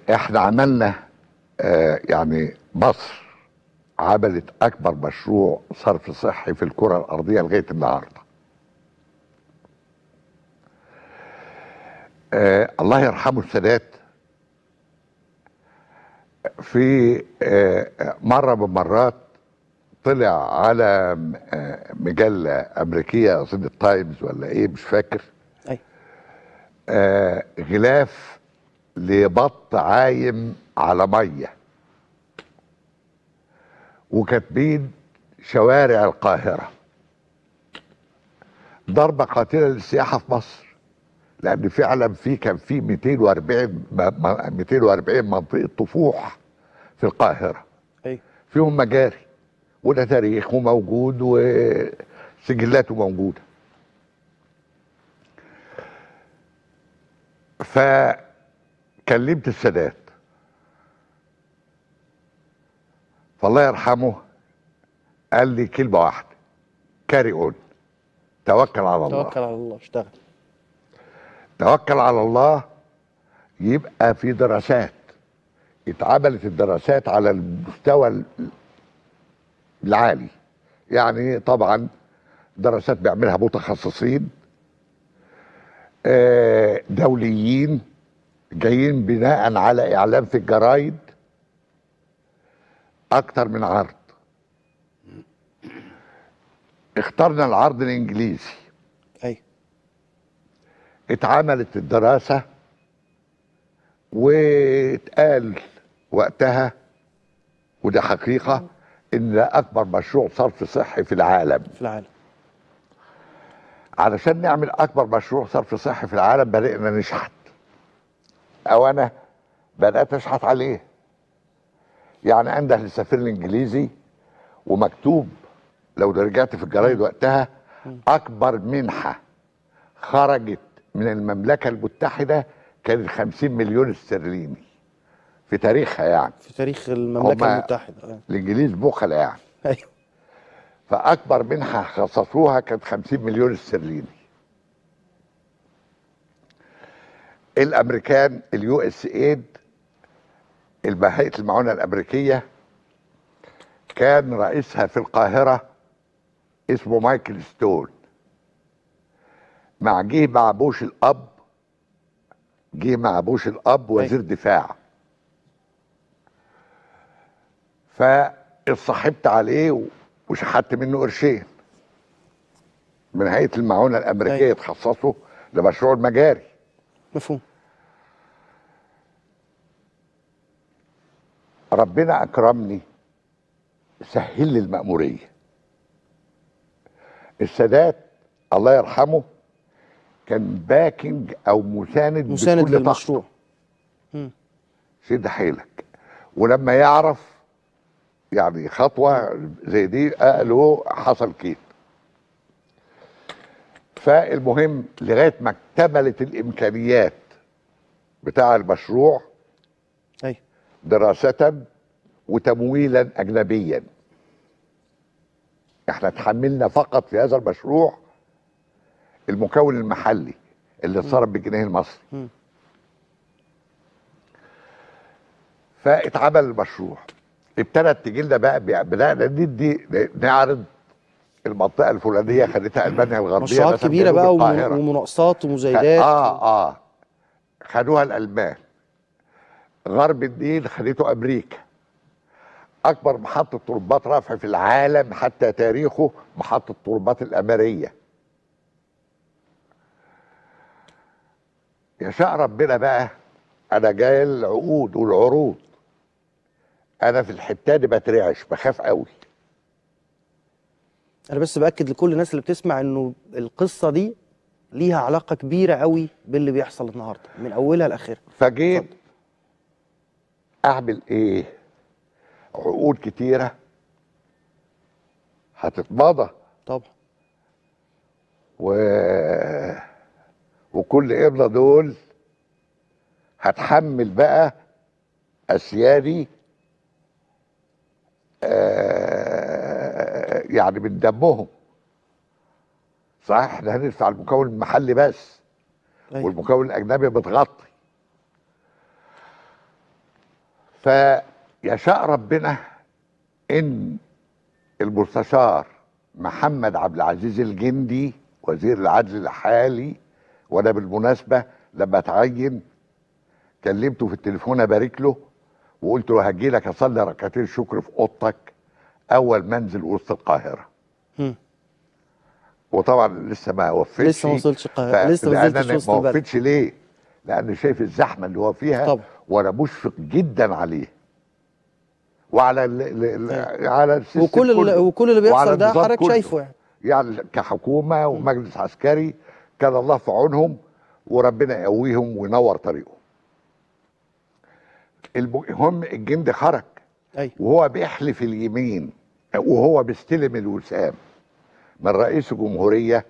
احنا عملنا يعني مصر عملت اكبر مشروع صرف صحي في الكرة الارضية لغاية النهاردة. الله يرحمه السادات في مرة من المرات طلع على مجلة امريكية اظن التايمز ولا ايه مش فاكر، اي غلاف لبط عايم على ميه وكاتبين شوارع القاهرة، ضربة قاتلة للسياحة في مصر، لأن فعلا كان في 240 منطقة طفوح في القاهرة اي فيهم مجاري، وده تاريخه موجود وسجلاته موجودة. فكلمت السادات فالله يرحمه قال لي كلمة واحدة: كاري اون، توكل على الله. توكل على الله، اشتغل. توكل على الله. يبقى في دراسات اتعملت، الدراسات على المستوى العالي، يعني طبعا دراسات بيعملها متخصصين دوليين جايين بناء على اعلام في الجرايد، اكتر من عرض. اخترنا العرض الانجليزي. اي اتعملت الدراسة واتقال وقتها، وده حقيقة، ان ده اكبر مشروع صرف صحي في العالم. في العالم. علشان نعمل اكبر مشروع صرف صحي في العالم بدأنا نشحت، او انا بدأت اشحت عليه. يعني انده للسفير الانجليزي ومكتوب، لو رجعت في الجرايد وقتها، اكبر منحة خرجت من المملكة المتحدة كانت 50 مليون استرليني في تاريخها، يعني في تاريخ المملكة المتحدة. الانجليز بخل يعني. ايوه. فاكبر منحة خصصوها كانت 50 مليون استرليني. الامريكان اليو اس ايد، هيئة المعونة الامريكية، كان رئيسها في القاهرة اسمه مايكل ستون. جه مع بوش الاب وزير دفاع، فاتصاحبت عليه وشحت منه قرشين من هيئة المعونة الامريكية يتخصصوا لمشروع المجاري. مفهوم. ربنا اكرمني، سهل لي المأمورية. السادات الله يرحمه كان باكنج او مساند بكل للمشروع. شد حيلك، ولما يعرف يعني خطوة زي دي قالوا حصل كده. فالمهم لغاية ما اكتملت الامكانيات بتاع المشروع دراسة وتمويلا اجنبيا. احنا تحملنا فقط في هذا المشروع المكون المحلي اللي اتصرف بالجنيه المصري. فاتعمل المشروع، ابتدت تجي لنا بقى بدأنا ندي نعرض المنطقة الفلانية خدتها ألمانيا الغربية، مشروعات كبيرة بقى ومناقصات ومزايدات. خدوها الألمان. غرب النيل خدته أمريكا. أكبر محطة طرمبات رفع في العالم حتى تاريخه محطة طرمبات الأمارية. يشاء ربنا بقى، أنا جاي العقود والعروض، أنا في الحتة دي بترعش، بخاف قوي. أنا بس بأكد لكل الناس اللي بتسمع إنه القصة دي ليها علاقة كبيرة قوي باللي بيحصل النهارده من أولها لآخرها. فجيت أعمل إيه؟ عقود كتيرة هتتمضى طبعا، وكل إمضة دول هتحمل بقى أسيادي يعني من دمهم. صحيح احنا هندفع المكون المحلي بس، والمكون الأجنبي بتغطي. فيشاء ربنا ان المستشار محمد عبد العزيز الجندي وزير العدل الحالي، وانا بالمناسبه لما اتعين كلمته في التليفون ابارك له وقلت له هجي لك اصلي ركعتين شكر في اوضتك اول منزل وسط القاهره. وطبعا لسه ما وفيتش، لسه ما وصلتش القاهره، لسه ما نزلتش وسط ما البلد. وفيتش ليه؟ لان شايف الزحمه اللي هو فيها طبعا. وانا مشفق جدا عليه وعلى على السيستم وكل اللي وعلى بيحصل ده النظام حضرتك كله. شايفه يعني. يعني كحكومه ومجلس عسكري كان الله في عونهم وربنا يقويهم وينور طريقهم. المهم الجندي خرج ايوه. وهو بيحلف اليمين وهو بيستلم الوسام من رئيس الجمهوريه،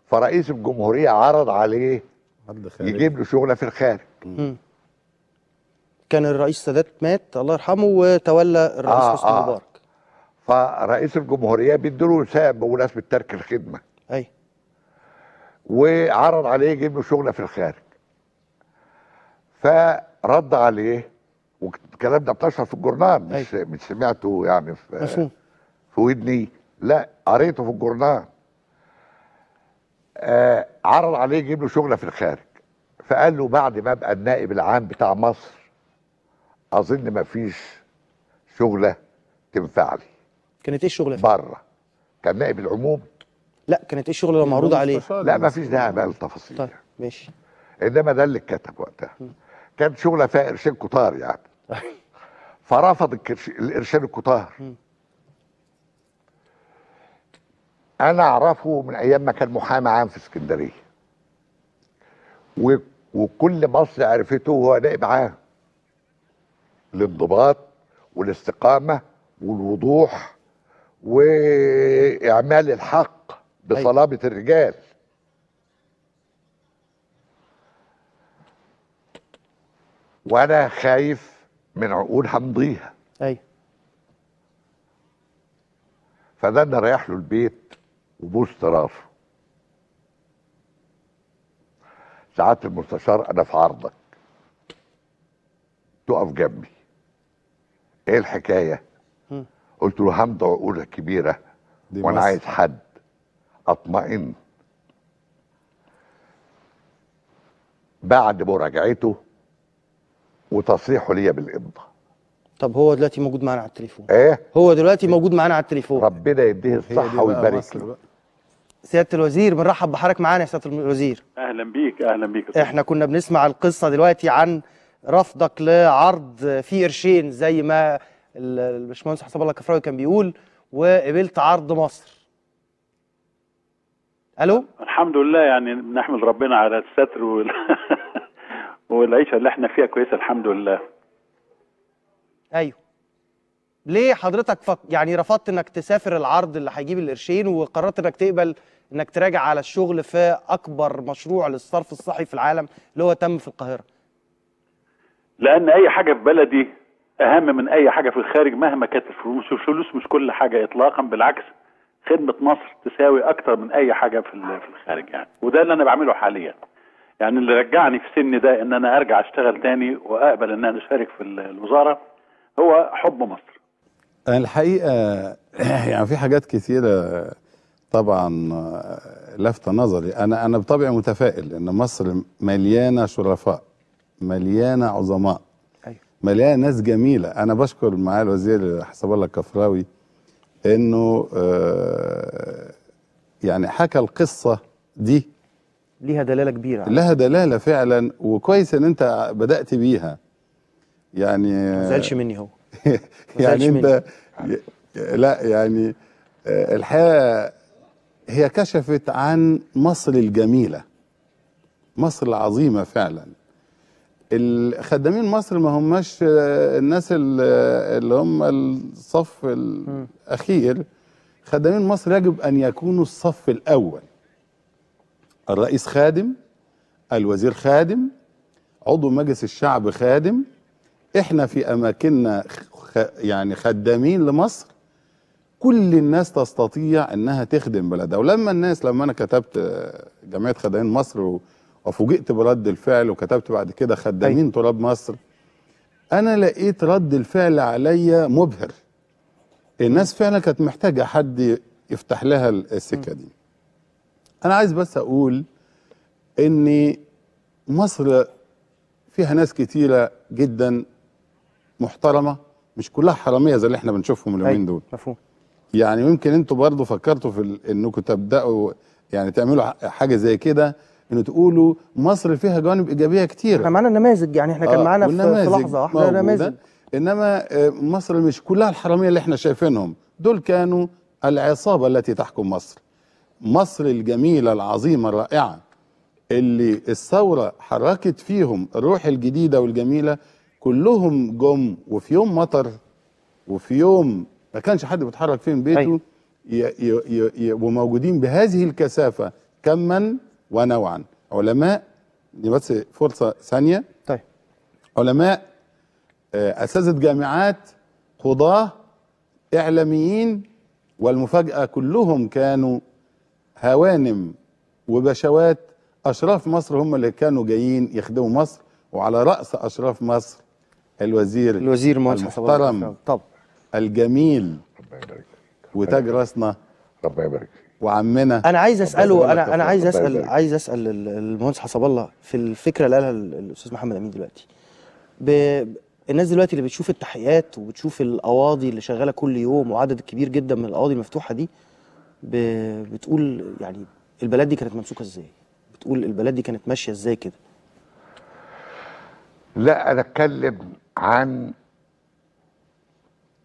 فرئيس الجمهوريه عرض عليه يجيب له شغله في الخارج. كان الرئيس سادات مات الله يرحمه وتولى الرئيس حسني مبارك. فرئيس الجمهوريه بيديله وسام بمناسبه ترك الخدمه. ايوه. وعرض عليه يجيب له شغله في الخارج. فرد عليه، والكلام ده بتشهر في الجورنال، مش سمعته يعني في ودني، لا قريته في الجورنال. عرض عليه يجيب له شغله في الخارج، فقال له بعد ما ابقى النائب العام بتاع مصر اظن ما فيش شغله تنفع لي. كانت ايه الشغله؟ بره. كان نائب العموم. لا كانت ايه الشغله اللي معروض عليه؟ لا ما فيش داعي بقى للتفاصيل. طيب ماشي. انما ده اللي اتكتب وقتها. كانت شغله فيها قرشين كتار يعني. فرفض القرشين الكتار. انا اعرفه من ايام ما كان محامي عام في اسكندريه، وكل مصر عرفته وهو نائب عام الانضباط والاستقامه والوضوح واعمال الحق بصلابه الرجال. وانا خايف من عقول هنضيها. ايوه. فده انا رايح له البيت وبوست راسه. سعاده المستشار انا في عرضك تقف جنبي. ايه الحكايه؟ قلت له همضي عقوده كبيره وانا عايز حد اطمئن. بعد مراجعته وتصريحه ليا بالامضاء. طب هو دلوقتي موجود معانا على التليفون. ايه؟ هو دلوقتي موجود معانا على التليفون. ربنا يديه الصحه ويبارك له. سياده الوزير بنرحب بحضرتك معانا يا سياده الوزير. اهلا بيك اهلا بيك. احنا كنا بنسمع القصه دلوقتي عن رفضك لعرض فيه قرشين زي ما الباشمهندس حسب الله الكفراوي كان بيقول، وقبلت عرض مصر. الو. الحمد لله، يعني بنحمد ربنا على الستر والعيشه اللي احنا فيها كويسه الحمد لله. ايوه. ليه حضرتك يعني رفضت انك تسافر العرض اللي هيجيب القرشين وقررت انك تقبل انك تراجع على الشغل في اكبر مشروع للصرف الصحي في العالم اللي هو تم في القاهره؟ لان اي حاجه في بلدي اهم من اي حاجه في الخارج مهما كانت الفلوس. الفلوس مش كل حاجه اطلاقا، بالعكس خدمه مصر تساوي اكتر من اي حاجه في الخارج يعني. وده اللي انا بعمله حاليا. يعني اللي رجعني في سني ده ان انا ارجع اشتغل تاني واقبل ان انا اشارك في الوزاره هو حب مصر. الحقيقه يعني في حاجات كثيره طبعا لفت نظري. انا بطبعي متفائل ان مصر مليانه شرفاء، مليانه عظماء، مليانه ناس جميله. انا بشكر معالي الوزير حسب الله الكفراوي انه يعني حكى القصه دي، ليها دلاله كبيره، لها دلاله فعلا، وكويس ان انت بدات بيها. يعني ما زعلش مني هو. يعني انت لا يعني الحقيقه هي كشفت عن مصر الجميله، مصر العظيمه فعلا. الخدامين مصر ما هماش الناس اللي هم الصف الاخير. خدامين مصر يجب ان يكونوا الصف الاول. الرئيس خادم، الوزير خادم، عضو مجلس الشعب خادم. احنا في اماكننا يعني خدامين لمصر. كل الناس تستطيع انها تخدم بلدها. ولما انا كتبت جمعيه خدامين مصر وفوجئت برد الفعل، وكتبت بعد كده خدامين تراب مصر، انا لقيت رد الفعل عليا مبهر. الناس فعلا كانت محتاجه حد يفتح لها السكه دي. انا عايز بس اقول ان مصر فيها ناس كتيره جدا محترمه، مش كلها حراميه زي اللي احنا بنشوفهم اليومين دول. مفهوم. يعني يمكن انتوا برضه فكرتوا في انكم تبداوا يعني تعملوا حاجه زي كده، انه تقولوا مصر فيها جوانب ايجابيه كتيره. احنا معانا نماذج، يعني احنا كان معانا في والنماذج لحظه واحده موجودة. نماذج. انما مصر مش كلها الحراميه اللي احنا شايفينهم، دول كانوا العصابه التي تحكم مصر. مصر الجميله العظيمه الرائعه اللي الثوره حركت فيهم الروح الجديده والجميله، كلهم جم وفي يوم مطر وفي يوم ما كانش حد بيتحرك فيه من بيته. أيوة. وموجودين بهذه الكثافه كما ونوعا. علماء، دي بس فرصه ثانيه. طيب. علماء، اساتذه جامعات، قضاه، اعلاميين، والمفاجاه كلهم كانوا هوانم وبشوات. اشراف مصر هم اللي كانوا جايين يخدموا مصر، وعلى راس اشراف مصر الوزير المهندس حسن الله المحترم طب الجميل ربنا يبارك فيك. وتاج راسنا ربنا يبارك فيك. وعمنا. انا عايز اساله، انا عايز ربنا اسال يبارك. عايز اسال المهندس حسب الله في الفكره اللي قالها الاستاذ محمد امين دلوقتي. الناس دلوقتي اللي بتشوف التحقيقات وبتشوف القواضي اللي شغاله كل يوم وعدد كبير جدا من القواضي المفتوحه دي، بتقول يعني البلد دي كانت ممسوكه ازاي؟ بتقول البلد دي كانت ماشيه ازاي كده؟ لا، انا اتكلم عن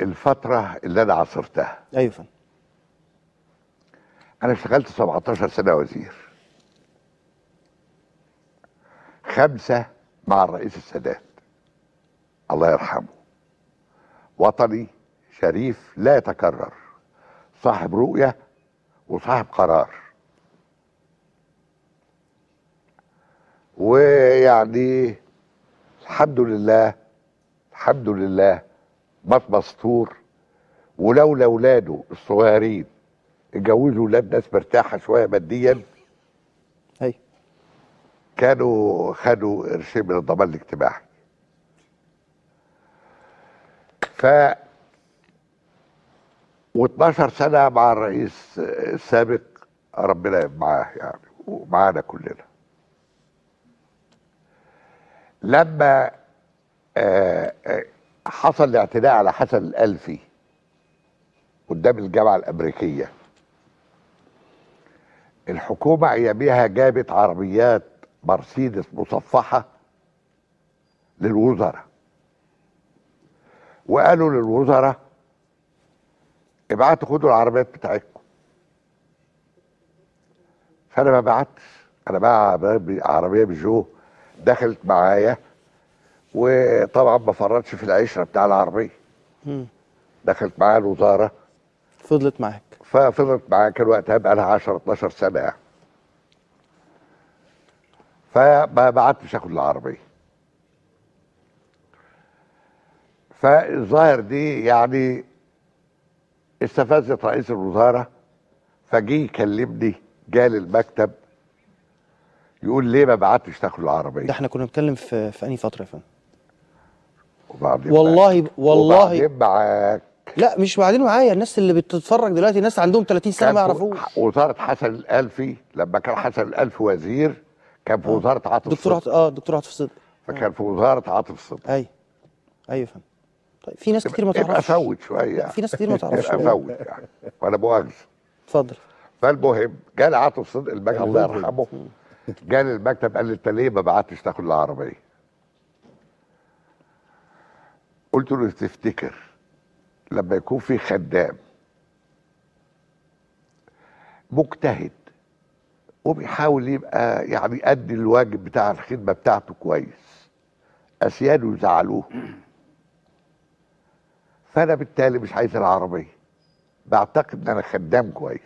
الفتره اللي انا عاصرتها. ايوه فندم. انا اشتغلت 17 سنه وزير، 5 مع الرئيس السادات الله يرحمه. وطني شريف لا يتكرر، صاحب رؤيه وصاحب قرار. ويعني الحمد لله الحمد لله مات مستور. ولولا اولاده الصغيرين اتجوزوا ولاد ناس مرتاحه شويه ماديا، ايوه. كانوا خدوا قرشين من الضمان الاجتماعي. ف و12 سنه مع الرئيس السابق، ربنا يبقى معاه يعني ومعانا كلنا. لما حصل الاعتداء على حسن الألفي قدام الجامعة الأمريكية، الحكومة أياميها جابت عربيات مرسيدس مصفحة للوزراء، وقالوا للوزراء ابعتوا خدوا العربيات بتاعتكم. فأنا ما بعتش، أنا بقى عربية بيجو دخلت معايا، وطبعا ما فرطش في العشره بتاع العربيه. دخلت معايا الوزاره، فضلت معاك. ففضلت معايا، كان وقتها بقى لها 10 12 سنه يعني. فما بعتش اخد العربيه. فالظاهر دي يعني استفزت رئيس الوزاره، فجي يكلمني، جالي المكتب يقول ليه ما بعتش تاخد العربيه؟ ده احنا كنا بنتكلم في انهي فتره يا فندم؟ وبعدين والله وبعدين معاك. لا مش بعدين معايا، الناس اللي بتتفرج دلوقتي ناس عندهم 30 سنه ما يعرفوش. وزاره حسن الألفي لما كان حسن الألفي وزير كان في وزاره عاطف صدقي. دكتور عاطف صدقي. فكان في وزاره عاطف صدقي. ايوه يا فندم. طيب في ناس كتير ما تعرفش. ابقى فوت شويه. في ناس كتير ما تعرفش. ابقى فوت يعني، وانا مؤاخذه. اتفضل. فالمهم جالي عاطف صدقي المكتب الله يرحمه، جالي المكتب قال لي انت ليه ما بعتش تاخد العربيه؟ قلت له تفتكر لما يكون في خدام مجتهد وبيحاول يبقى يعني يأدي الواجب بتاع الخدمه بتاعته كويس، اسياده يزعلوه، فانا بالتالي مش عايز العربيه، بعتقد ان انا خدام كويس،